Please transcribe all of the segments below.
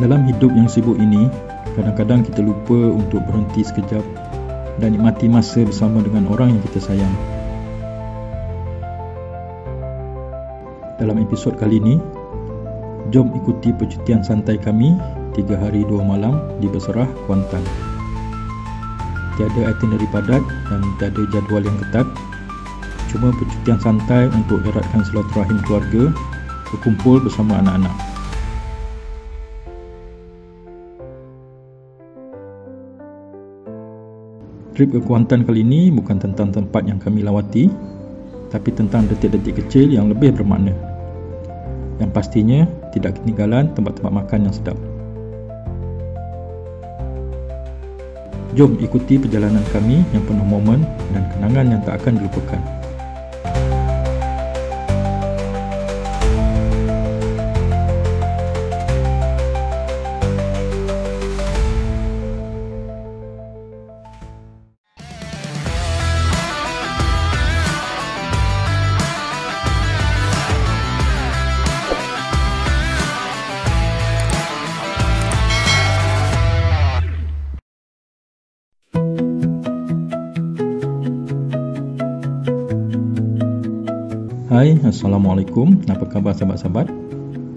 Dalam hidup yang sibuk ini, kadang-kadang kita lupa untuk berhenti sekejap dan nikmati masa bersama dengan orang yang kita sayang. Dalam episod kali ini, jom ikuti percutian santai kami 3 hari 2 malam di Berserah, Kuantan. Tiada itinerary padat dan tiada jadual yang ketat. Cuma percutian santai untuk eratkan silaturahim keluarga, berkumpul bersama anak-anak. Trip ke Kuantan kali ini bukan tentang tempat yang kami lawati, tapi tentang detik-detik kecil yang lebih bermakna. Yang pastinya tidak ketinggalan tempat-tempat makan yang sedap. Jom ikuti perjalanan kami yang penuh momen dan kenangan yang tak akan dilupakan. Hai, Assalamualaikum. Apa khabar sahabat-sahabat?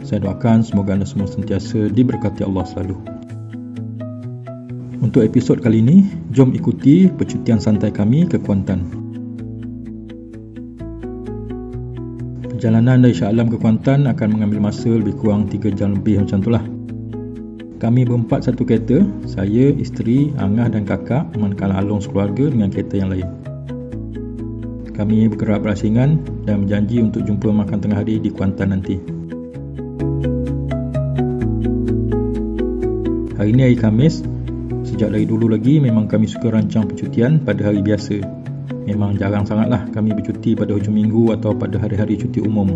Saya doakan semoga anda semua sentiasa diberkati Allah selalu. Untuk episod kali ini, jom ikuti percutian santai kami ke Kuantan. Perjalanan dari Shah Alam ke Kuantan akan mengambil masa lebih kurang 3 jam lebih macam itulah. Kami berempat satu kereta, saya, isteri, angah dan kakak, manakala Along sekeluarga dengan kereta yang lain. Kami bergerak berasingan dan berjanji untuk jumpa makan tengah hari di Kuantan nanti. Hari ini hari Khamis. Sejak dari dulu lagi memang kami suka rancang percutian pada hari biasa. Memang jarang sangatlah kami bercuti pada hujung minggu atau pada hari-hari cuti umum.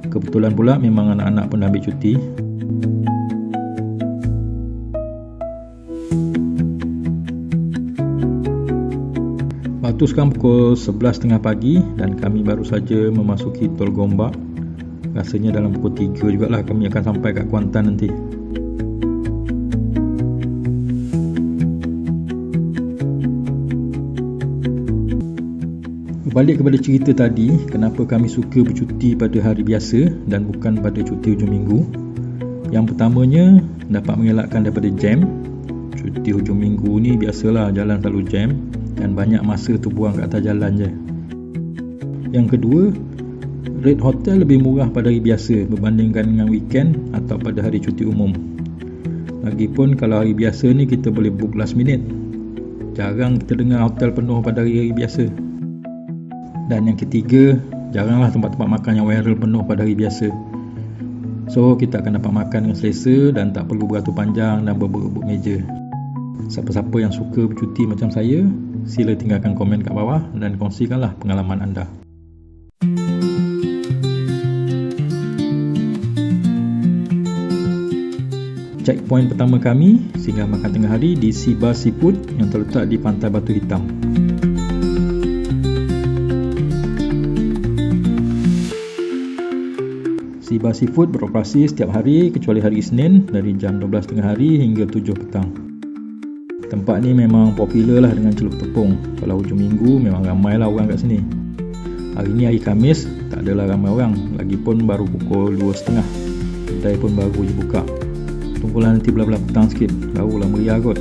Kebetulan pula memang anak-anak pun ambil cuti. Waktu sekarang pukul 11.30 pagi dan kami baru saja memasuki Tol Gombak. Rasanya dalam pukul 3 jugalah kami akan sampai kat Kuantan nanti. Balik kepada cerita tadi, kenapa kami suka bercuti pada hari biasa dan bukan pada cuti hujung minggu. Yang pertamanya, dapat mengelakkan daripada jam. Cuti hujung minggu ni biasalah jalan selalu jam dan banyak masa tu buang kat atas jalan je. Yang kedua, rate hotel lebih murah pada hari biasa berbandingkan dengan weekend atau pada hari cuti umum. Lagipun kalau hari biasa ni kita boleh book last minute. Jarang kita dengar hotel penuh pada hari-hari biasa. Dan yang ketiga, jaranglah tempat-tempat makan yang viral penuh pada hari biasa. So kita akan dapat makan dengan selesa dan tak perlu beratur panjang dan berebut-rebut meja. Siapa-siapa yang suka bercuti macam saya, sila tinggalkan komen kat bawah dan kongsikanlah pengalaman anda. Checkpoint pertama kami singgah makan tengah hari di Siba Seafood yang terletak di Pantai Batu Hitam. Siba Seafood beroperasi setiap hari kecuali hari Isnin dari jam 12 tengah hari hingga 7 petang. Tempat ni memang popular lah dengan celup tepung. Kalau hujung minggu memang ramai lah orang kat sini. Hari ni hari Khamis, tak adalah ramai orang. Lagipun baru pukul 2.30. Kedai pun baru je buka. Tunggulah nanti belah-belah petang sikit, barulah meriah kot.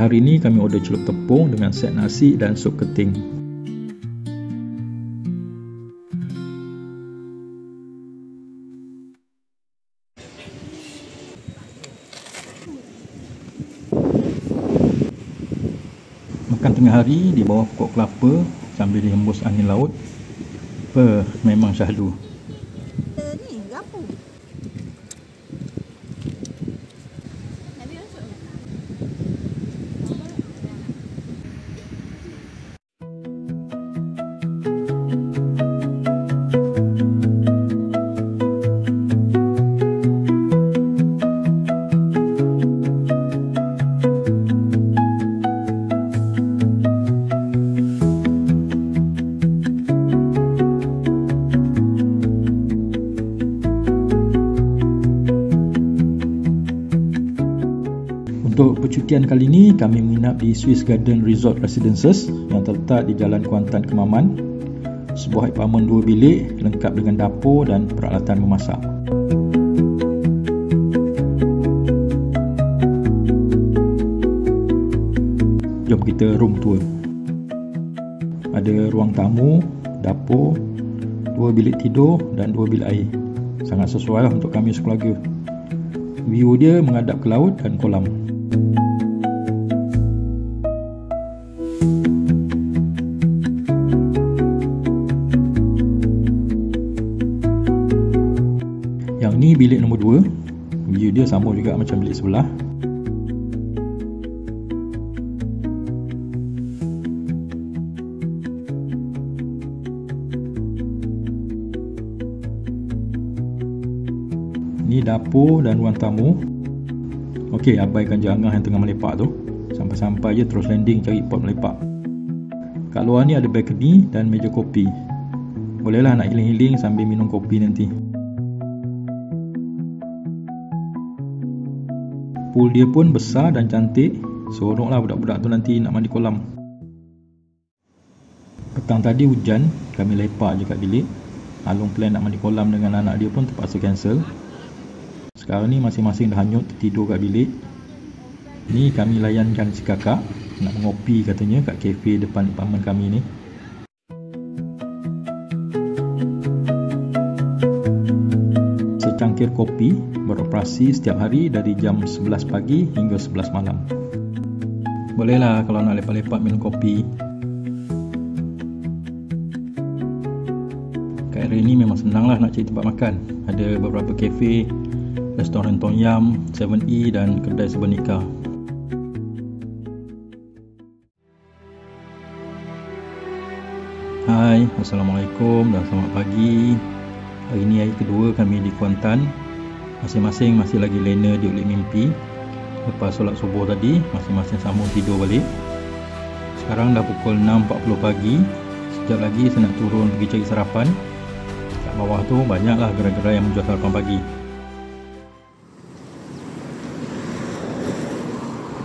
Hari ini kami order celup tepung dengan set nasi dan sup keting. Makan tengah hari di bawah pokok kelapa sambil dihembus angin laut. Memang syahdu. Untuk percutian kali ini, kami menginap di Swiss Garden Resort Residences yang terletak di Jalan Kuantan, Kemaman. Sebuah apartmen 2 bilik lengkap dengan dapur dan peralatan memasak. Jom kita room tour. Ada ruang tamu, dapur, 2 bilik tidur dan 2 bilik air. Sangat sesuai untuk kami sekeluarga. View dia menghadap ke laut dan kolam. Yang ni bilik nombor 2. View dia sama juga macam bilik sebelah. Ni dapur dan ruang tamu. Okey, abaikan jangah yang tengah melepak tu. Sampai-sampai je terus landing cari pot melepak. Kat luar ni ada balcony dan meja kopi. Bolehlah nak healing-healing sambil minum kopi nanti. Pool dia pun besar dan cantik. Seronoklah budak-budak tu nanti nak mandi kolam. Petang tadi hujan, kami lepak je kat bilik. Alung plan nak mandi kolam dengan anak dia pun terpaksa cancel. Sekarang ni masing-masing dah hanyut tidur kat bilik. Ni kami layankan si kakak nak ngopi katanya kat kafe depan apartmen kami ni. Secangkir kopi beroperasi setiap hari dari jam 11 pagi hingga 11 malam. Bolehlah kalau nak lepak-lepak minum kopi. Kat area ni memang senang lah nak cari tempat makan. Ada beberapa kafe, restoran Tom Yum, 7E dan kedai Sebenika. Hai, Assalamualaikum dan selamat pagi. Hari ini hari kedua kami di Kuantan. Masing-masing masih lagi lena di ulik mimpi. Lepas solat subuh tadi, masing-masing sambung tidur balik. Sekarang dah pukul 6.40 pagi. Sekejap lagi saya nak turun pergi cari sarapan. Kat bawah tu banyaklah gerai-gerai yang menjual sarapan pagi.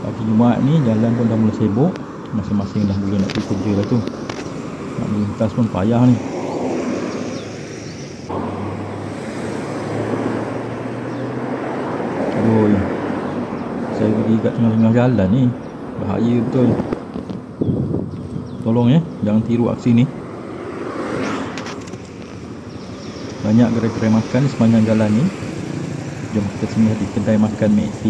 Pagi Jumaat ni jalan pun dah mula sibuk. Masing-masing dah mula nak pergi kerja lah tu. Nak melintas pun payah ni. Aduh, saya pergi kat tengah-tengah jalan ni. Bahaya betul. Tolong ya, jangan tiru aksi ni. Banyak gerai-gerai makan di sepanjang jalan ni. Jom kita singgah di kedai makan McD.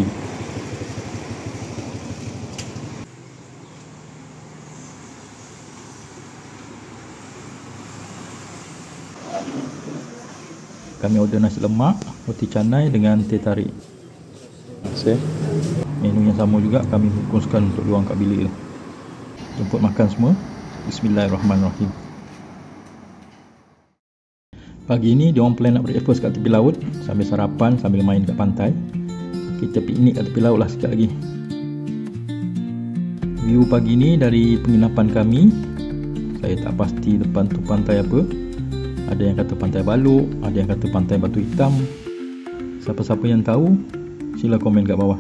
Kami order nasi lemak, roti canai dengan teh tarik. Menu yang sama juga kami bungkuskan untuk diorang kat bilik tu. Jemput makan semua. Bismillahirrahmanirrahim. Pagi ni diorang plan nak breakfast kat tepi laut, sambil sarapan, sambil main kat pantai. Kita piknik kat tepi laut lah sekejap lagi. View pagi ni dari penginapan kami. Saya tak pasti depan tu pantai apa. Ada yang kata pantai Baluk, ada yang kata pantai Batu Hitam. Siapa-siapa yang tahu, sila komen kat bawah.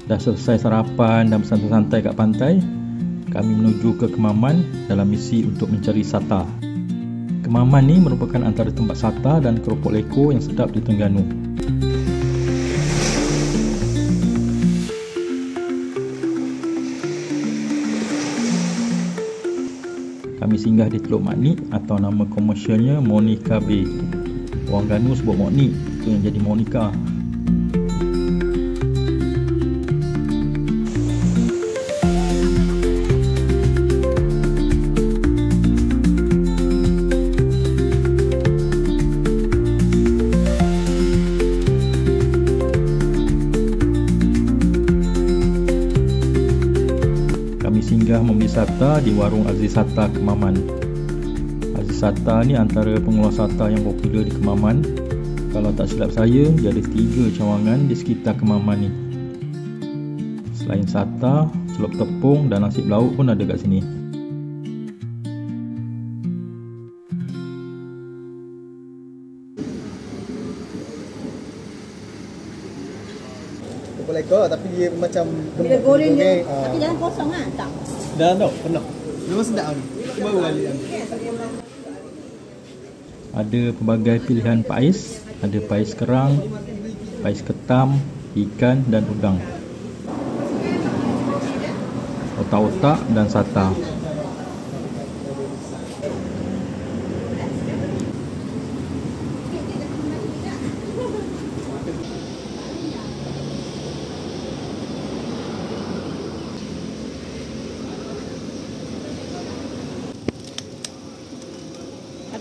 Dah selesai sarapan dan bersantai-santai kat pantai, kami menuju ke Kemaman dalam misi untuk mencari sata. Kemaman ni merupakan antara tempat sata dan keropok leko yang sedap di Terengganu. singgah di Teluk Maknik atau nama komersialnya Monica Bay. Orang Ganu sebut Maknik, itu yang jadi Monica. Singgah membeli sata di warung Aziz Sata Kemaman. Aziz Sata ni antara pengeluar sata yang popular di Kemaman. Kalau tak silap saya, dia ada 3 cawangan di sekitar Kemaman ni. Selain sata, celup tepung dan nasi lauk pun ada kat sini. Lekor tapi dia macam bila goreng dia tapi jangan kosong ah, tak. Dah tau, pernah. Memang sedap ni. Baru kali ni. Ada pelbagai pilihan pais, ada pais kerang, pais ketam, ikan dan udang. Otak-otak dan sata.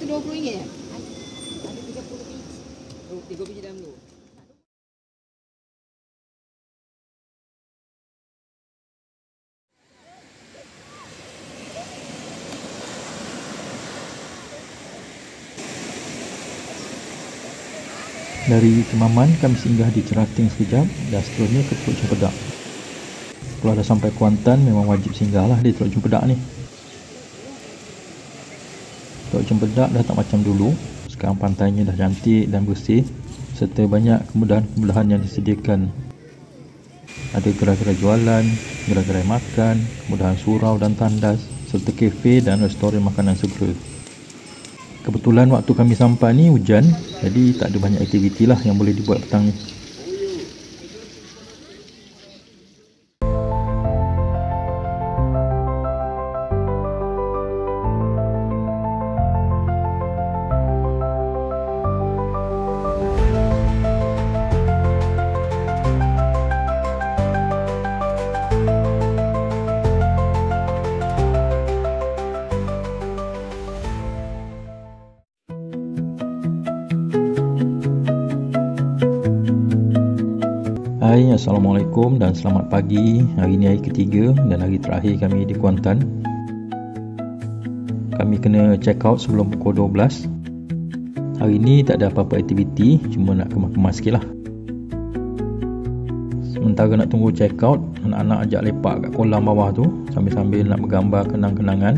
Itu RM20 ya? Ada 30 biji. 3 biji dalam tu. Dari Kemaman kami singgah di Cerating sekejap dan seterusnya ke Teluk Cempedak. Kalau dah sampai Kuantan memang wajib singgah lah di Teluk Cempedak ni. Teluk Cempedak dah tak macam dulu. Sekarang pantainya dah cantik dan bersih serta banyak kemudahan-kemudahan yang disediakan. Ada gerai-gerai jualan, gerai-gerai makan, kemudahan surau dan tandas serta kafe dan restoran makanan segera. Kebetulan waktu kami sampai ni hujan, jadi tak ada banyak aktiviti lah yang boleh dibuat petang ni. Hai, Assalamualaikum dan selamat pagi. Hari ni hari ketiga dan hari terakhir kami di Kuantan. Kami kena check out sebelum pukul 12. Hari ni tak ada apa-apa aktiviti, cuma nak kemas-kemas sikit lah. Sementara nak tunggu check out, anak-anak ajak lepak kat kolam bawah tu sambil-sambil nak bergambar kenang-kenangan.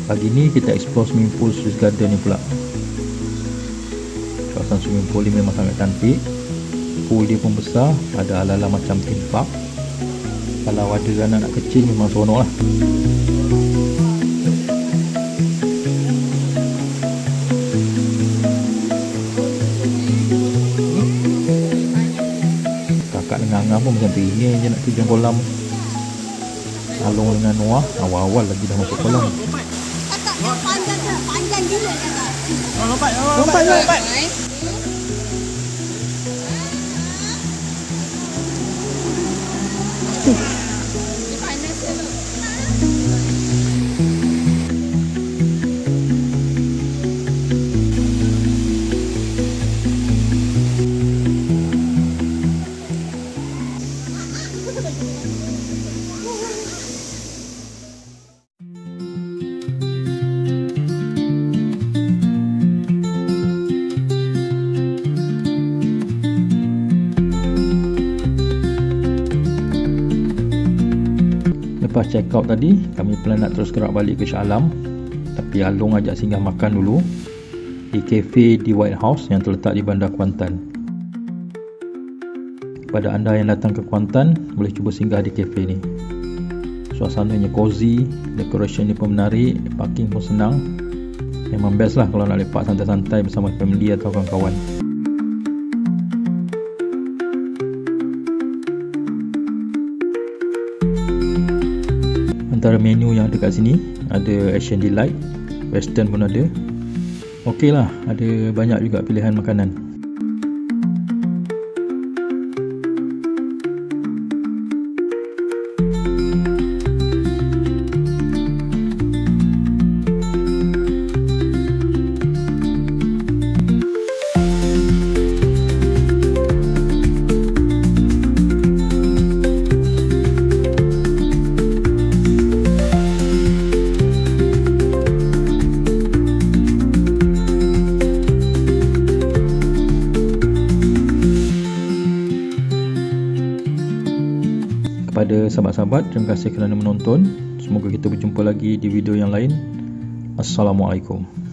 Pagi ni kita explore swimming pool Swiss Garden ni pula. Kawasan swimming pool ni memang sangat cantik. Pool dia pun besar, ada ala-ala macam theme park. Kalau ada anak-anak kecil memang seronok lah. Kakak dengan Angah pun macam teringin je nak terjun kolam. Along dengan Noah awal-awal lagi dah masuk kolam. Kakak yang panjang gila kakak. Lompat. Dia panas je tu. Lepas check out tadi, kami plan nak terus gerak balik ke Shah Alam. Tapi Along ajak singgah makan dulu di kafe di White House yang terletak di Bandar Kuantan. Kepada anda yang datang ke Kuantan, boleh cuba singgah di kafe ni. Suasananya cozy, decoration ni pun menarik, parking pun senang. Memang best lah kalau nak lepak santai-santai bersama family atau kawan-kawan. antara menu yang ada kat sini, ada Asian Delight, Western pun ada. Okey lah, ada banyak juga pilihan makanan. Kepada sahabat-sahabat, terima kasih kerana menonton. Semoga kita berjumpa lagi di video yang lain. Assalamualaikum.